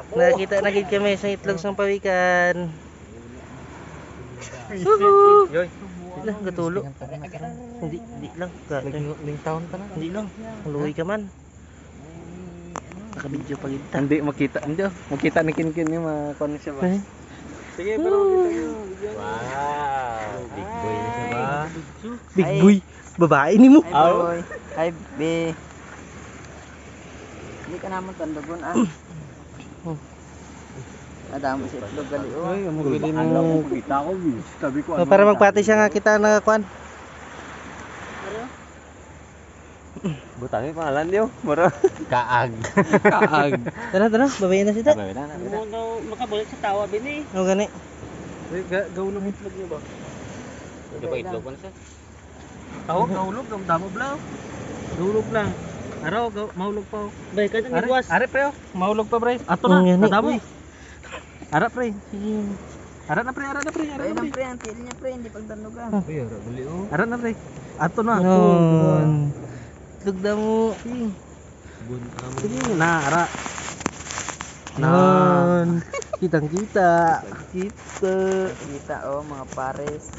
Nakita na gid kami sa itlog ng pawikan. Yoy. Hindi lang gatulo. Hindi lang. Ling taon pa na. Hindi lang. Luwi ka man. Naka-video pa kita. Hindi makita. Hindi makita ni Kinkin yung mga kon siya ba. Sige, pero kita nyo. Wow. Big boy na siya ba? Big boy. Babae ni mo. Hi boy. Hi be. Hindi ka naman tandugon ah. Adamo si itlog gali oh. Ay, mo gili mo kita ko. Sabi ko Para magpati siya nga kita na kwan. Butangin pangalan niyo. Mara. Kaag. Kaag. Tara, babae na siya. Sabi na. Mo makabulit sa tawa bini. O gani. Gawulong itlog niyo ba? Hindi ba itlog na siya? Gahulog ang damo bla. Gahulog lang. Araw mahulog pa. Bay ka Are, are pre, mahulog pa pre. Ato Ang na, yan, nadamo. uy. Ara pre. Ara na pre. Ay lang pre, ang tili niya pre, hindi pagdanugan. Uy, ara bali oh. Ara na pre. Ato na. Nun. Itlog na mo. Sige na, ara. Nun. Kitang kita. Kita. Kita oh, mga pares.